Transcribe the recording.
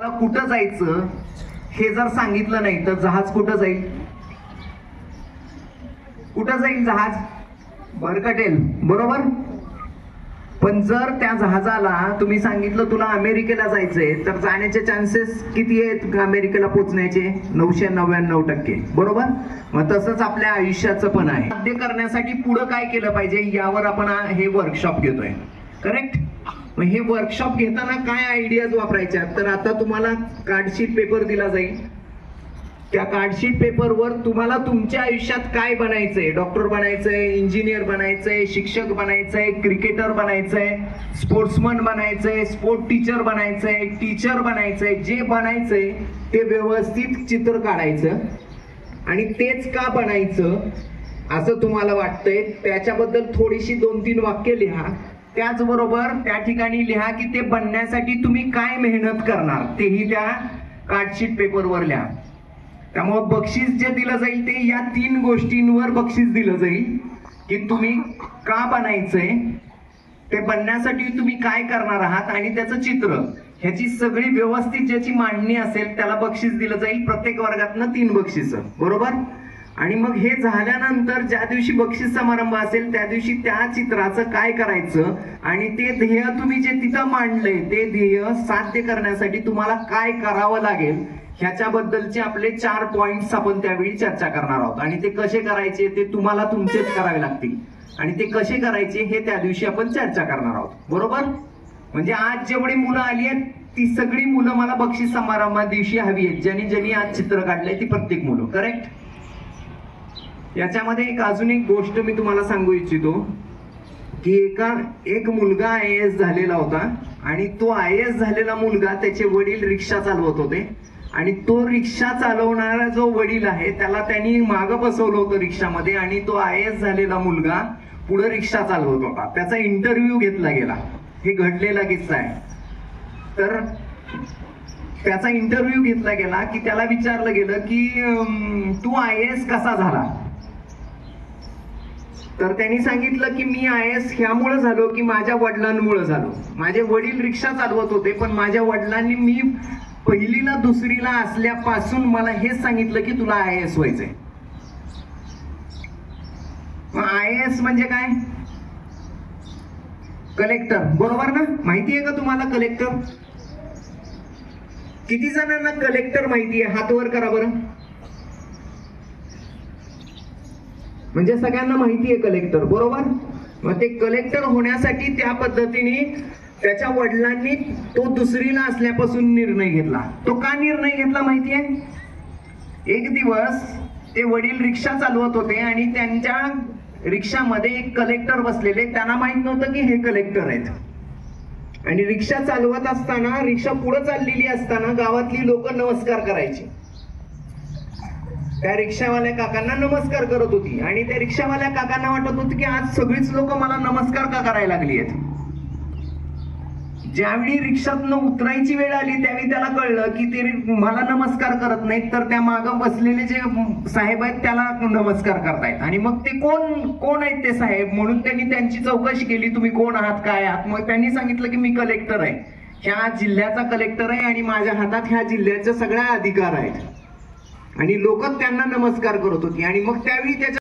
कुठं जायचं हे जर सांगितलं नाही तर जहाज कुठं जाईल? कुठं जाईल जहाज? भरकटेल, बरोबर. पण जर त्या जहाजाला तुम्ही सांगितलं तुला अमेरिकेला जायचंय तर जाण्याचे चान्सेस किती आहेत अमेरिकेला पोहोचण्याचे? 999%, बरोबर. मग तसंच आपल्या आयुष्याचं पण आहे. साध्य करण्यासाठी पुढे काय केलं पाहिजे यावर आपण हे वर्कशॉप घेतोय, करेक्ट. मग हे वर्कशॉप घेताना काय आयडियाज वापरायच्या? तर आता तुम्हाला कार्डशीट पेपर दिला जाईल. त्या कार्डशीट पेपरवर तुम्हाला तुमच्या आयुष्यात काय बनायचंय? डॉक्टर बनायचंय, इंजिनियर बनायचंय, शिक्षक बनायचंय, क्रिकेटर बनायचंय, स्पोर्ट्समन बनायचंय, स्पोर्ट टीचर बनायचंय, टीचर बनायचंय. जे बनायचंय ते व्यवस्थित चित्र काढायचं आणि तेच का बनायचं असं तुम्हाला वाटतंय त्याच्याबद्दल थोडीशी 2-3 वाक्य लिहा. त्याचबरोबर त्या ठिकाणी लिहा की ते बनण्यासाठी तुम्ही काय मेहनत करणार तेही त्या कार्डशीट पेपरवर लिहा. त्यामुळे बक्षीस जे दिलं जाईल ते या 3 गोष्टींवर बक्षीस दिलं जाईल की तुम्ही का बनायचंय, ते बनण्यासाठी तुम्ही काय करणार आहात आणि त्याचं चित्र, ह्याची सगळी व्यवस्थित ज्याची मांडणी असेल त्याला बक्षीस दिलं जाईल. प्रत्येक वर्गातनं 3 बक्षीस, बरोबर. आणि मग हे झाल्यानंतर ज्या दिवशी बक्षीस समारंभ असेल त्या दिवशी त्या चित्राचं काय करायचं आणि ते ध्येय तुम्ही जे तिथं मांडलंय ते ध्येय साध्य करण्यासाठी तुम्हाला काय करावं लागेल ह्याच्याबद्दलचे आपले 4 पॉइंट्स आपण त्यावेळी चर्चा करणार आहोत. आणि ते कसे करायचे ते तुम्हाला तुमचेच करावे लागतील आणि ते कसे करायचे हे त्या दिवशी आपण चर्चा करणार आहोत, बरोबर. म्हणजे आज जेवढी मुलं आली आहेत ती सगळी मुलं मला बक्षीस समारंभा दिवशी हवी आहेत. ज्यांनी आज चित्र काढलंय ती प्रत्येक मुलं, करेक्ट. याच्यामध्ये अजून एक गोष्ट मी तुम्हाला सांगू इच्छितो की एक मुलगा IAS झालेला होता आणि तो IAS झालेला मुलगा, त्याचे वडील रिक्षा चालवत होते आणि तो रिक्षा चालवणारा जो वडील आहे त्याला त्यांनी मागं बसवलं होतं रिक्षामध्ये आणि तो IAS झालेला मुलगा पुढे रिक्षा चालवत होता. त्याचा इंटरव्ह्यू घेतला गेला. हे घडलेला किस्सा आहे. तर त्याचा इंटरव्ह्यू घेतला गेला की त्याला विचारलं गेलं की तू IAS कसा झाला? तर त्यांनी सांगितलं की मी IAS ह्यामुळे झालो की माझ्या वडिलांमुळे झालो. माझे वडील रिक्षा चालवत होते पण माझ्या वडिलांनी मी 1लीला 2रीला असल्यापासून मला हेच सांगितलं की तुला IAS व्हायचंय. मग IAS म्हणजे काय? कलेक्टर, बरोबर ना. माहिती आहे का तुम्हाला कलेक्टर? किती जणांना कलेक्टर माहिती आहे? हात वर करा बरं. म्हणजे सगळ्यांना माहिती आहे कलेक्टर, बरोबर. मग ते कलेक्टर होण्यासाठी त्या पद्धतीने त्याच्या वडिलांनी तो 2रीला असल्यापासून निर्णय घेतला. तो का निर्णय घेतला माहिती आहे? एक दिवस ते वडील रिक्षा चालवत होते आणि त्यांच्या रिक्षामध्ये एक कलेक्टर बसलेले. त्यांना माहित नव्हतं की हे कलेक्टर आहेत आणि रिक्षा चालवत असताना, रिक्षा पुढे चाललेली असताना गावातली लोक नमस्कार करायची. त्या रिक्षावाल्या काकांना नमस्कार करत होती आणि त्या रिक्षावाल्या काकांना वाटत होती की आज सगळीच लोक मला नमस्कार का करायला लागली आहेत. ज्यावेळी रिक्षातनं उतरायची वेळ आली त्यावेळी त्याला कळलं की ते मला नमस्कार करत नाहीत तर त्या मागं बसलेले जे साहेब आहेत त्याला नमस्कार करतायत. आणि मग ते कोण आहेत ते साहेब म्हणून त्यांनी त्यांची चौकशी केली. तुम्ही कोण आहात, काय आहात? मग त्यांनी सांगितलं की मी कलेक्टर आहे, ह्या जिल्ह्याचा कलेक्टर आहे आणि माझ्या हातात ह्या जिल्ह्याचे सगळ्या अधिकार आहेत. आणि लोक त्यांना नमस्कार करत होती. आणि मग त्यावेळी त्याच्या